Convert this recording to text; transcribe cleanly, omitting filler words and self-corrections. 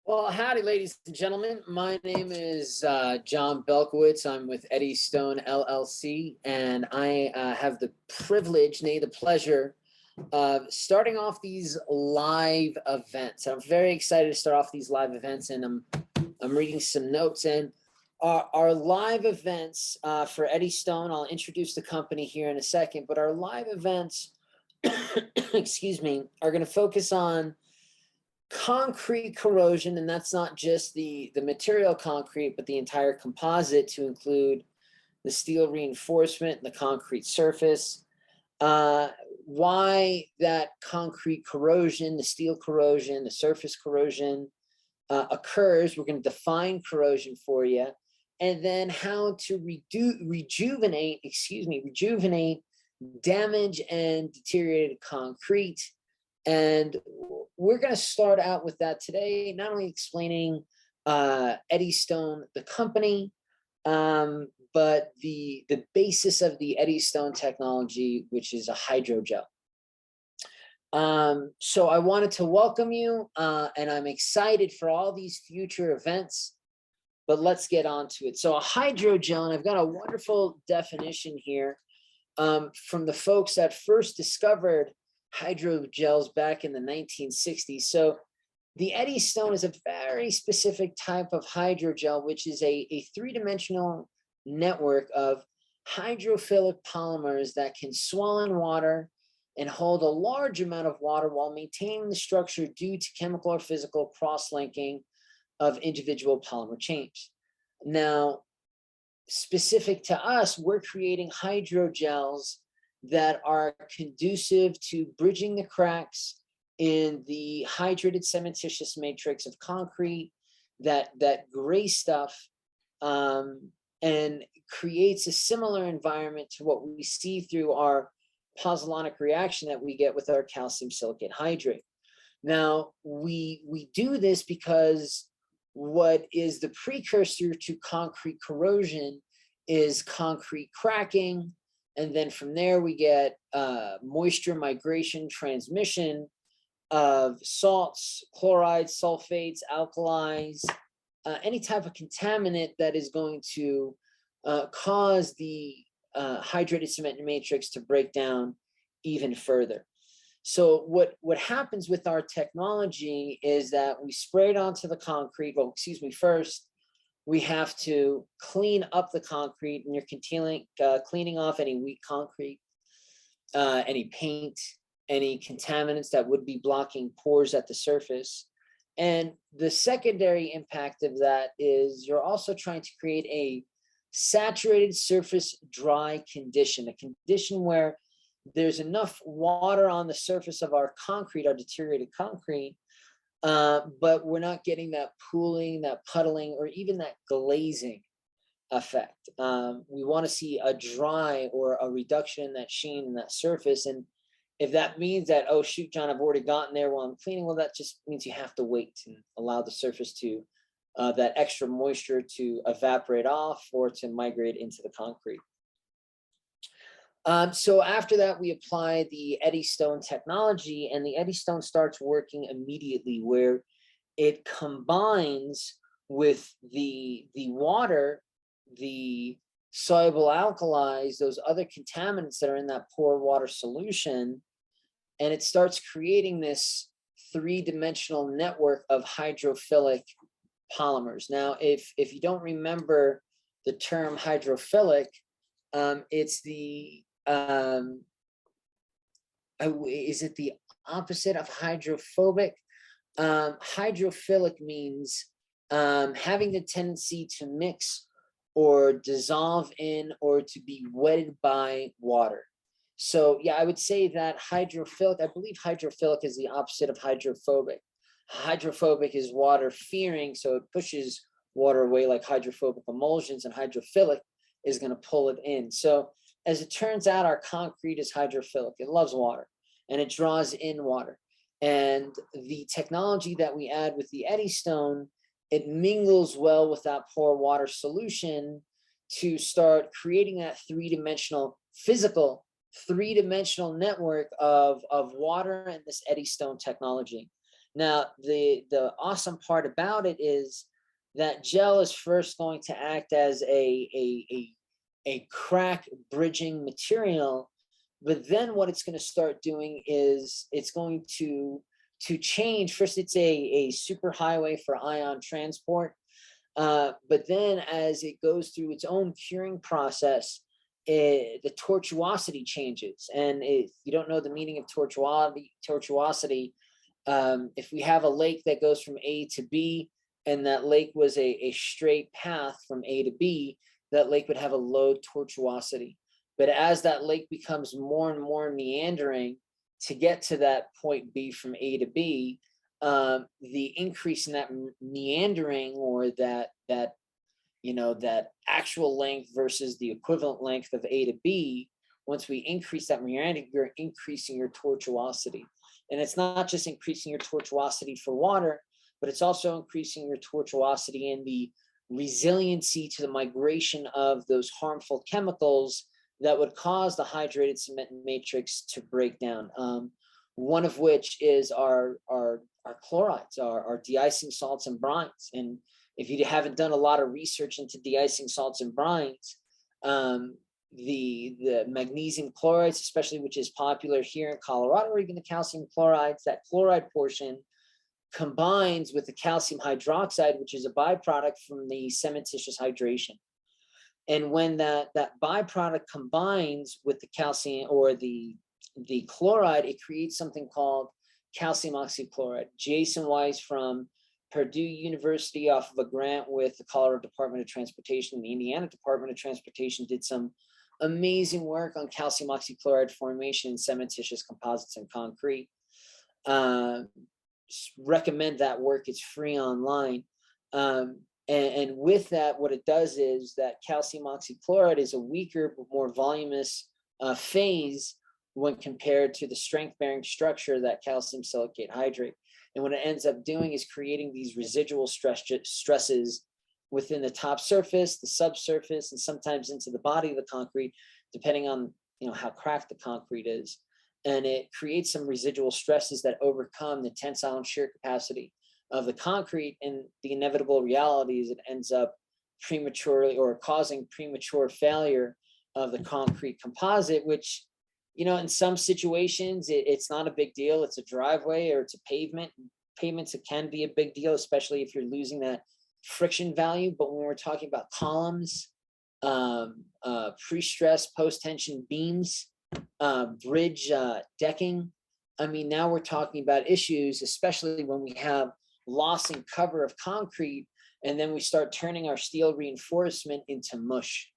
Well, howdy, ladies and gentlemen. My name is John Belkowitz. I'm with EDYSTON LLC, and I have the privilege, nay, the pleasure of starting off these live events. I'm very excited to start off these live events, and I'm reading some notes. And our live events for EDYSTON, I'll introduce the company here in a second, but our live events, excuse me, are going to focus on concrete corrosion, and that's not just the material concrete, but the entire composite to include the steel reinforcement and the concrete surface. Why that concrete corrosion, the steel corrosion, the surface corrosion occurs. We're going to define corrosion for you, and then how to rejuvenate damage and deteriorated concrete. And we're going to start out with that today, not only explaining EDYSTON, the company, but the basis of the EDYSTON technology, which is a hydrogel. So I wanted to welcome you, and I'm excited for all these future events, but let's get on to it. So a hydrogel, and I've got a wonderful definition here from the folks that first discovered hydrogels back in the 1960s. So the EDYSTON is a very specific type of hydrogel, which is a three-dimensional network of hydrophilic polymers that can swell in water and hold a large amount of water while maintaining the structure due to chemical or physical cross-linking of individual polymer chains. Now, specific to us, we're creating hydrogels that are conducive to bridging the cracks in the hydrated cementitious matrix of concrete, that gray stuff, and creates a similar environment to what we see through our pozzolanic reaction that we get with our calcium silicate hydrate. Now, we do this because what is the precursor to concrete corrosion is concrete cracking. And then from there, we get moisture migration, transmission of salts, chlorides, sulfates, alkalis, any type of contaminant that is going to cause the hydrated cement matrix to break down even further. So what happens with our technology is that we spray it onto the concrete. Well, excuse me, first, we have to clean up the concrete, and you're cleaning off any weak concrete, any paint, any contaminants that would be blocking pores at the surface. And the secondary impact of that is you're also trying to create a saturated surface dry condition, a condition where there's enough water on the surface of our concrete, our deteriorated concrete, but we're not getting that pooling, that puddling, or even that glazing effect. We want to see a dry or a reduction in that sheen and that surface. And if that means that, oh, shoot, John, I've already gotten there while I'm cleaning, well, that just means you have to wait and allow the surface to, that extra moisture to evaporate off or to migrate into the concrete. So after that, we apply the EDYSTON technology, and the EDYSTON starts working immediately, where it combines with the water, the soluble alkalis, those other contaminants that are in that pore water solution, and it starts creating this three-dimensional network of hydrophilic polymers. Now, if you don't remember the term hydrophilic, it's the is it the opposite of hydrophobic? Hydrophilic means having the tendency to mix or dissolve in or to be wetted by water. So yeah, I would say that hydrophilic, I believe hydrophilic is the opposite of hydrophobic. Hydrophobic is water fearing, so it pushes water away like hydrophobic emulsions, and hydrophilic is going to pull it in. So as it turns out, our concrete is hydrophilic. It loves water, and it draws in water. And the technology that we add with the EDYSTON, it mingles well with that pore water solution to start creating that three-dimensional physical three-dimensional network of water and this EDYSTON technology. Now, the awesome part about it is that gel is first going to act as a crack bridging material, but then what it's going to start doing is it's going to change. First, it's a superhighway for ion transport, but then as it goes through its own curing process, the tortuosity changes. And if you don't know the meaning of tortuosity, if we have a lake that goes from A to B, and that lake was a straight path from A to B, that lake would have a low tortuosity. But as that lake becomes more and more meandering to get to that point B from A to B, the increase in that meandering, or that that actual length versus the equivalent length of A to B, once we increase that meandering, you're increasing your tortuosity. And it's not just increasing your tortuosity for water, but it's also increasing your tortuosity and the resiliency to the migration of those harmful chemicals that would cause the hydrated cement matrix to break down. One of which is our chlorides, our de-icing salts and brines. And if you haven't done a lot of research into de-icing salts and brines, the magnesium chlorides, especially, which is popular here in Colorado, or even the calcium chlorides, that chloride portion combines with the calcium hydroxide, which is a byproduct from the cementitious hydration. And when that byproduct combines with the calcium or the chloride, it creates something called calcium oxychloride. Jason Weiss from Purdue University, off of a grant with the Colorado Department of Transportation and the Indiana Department of Transportation, did some amazing work on calcium oxychloride formation in cementitious composites and concrete. Recommend that work. It's free online. And with that, what it does is that calcium oxychloride is a weaker but more voluminous phase when compared to the strength-bearing structure of that calcium silicate hydrate. And what it ends up doing is creating these residual stresses within the top surface, the subsurface, and sometimes into the body of the concrete, depending on how cracked the concrete is. And it creates some residual stresses that overcome the tensile and shear capacity of the concrete. And the inevitable reality is it ends up prematurely or causing premature failure of the concrete composite, which, in some situations, it's not a big deal. It's a driveway or it's a pavement. Pavements, it can be a big deal, especially if you're losing that friction value. But when we're talking about columns, pre-stressed post-tension beams, bridge decking, now we're talking about issues, especially when we have loss in cover of concrete, and then we start turning our steel reinforcement into mush.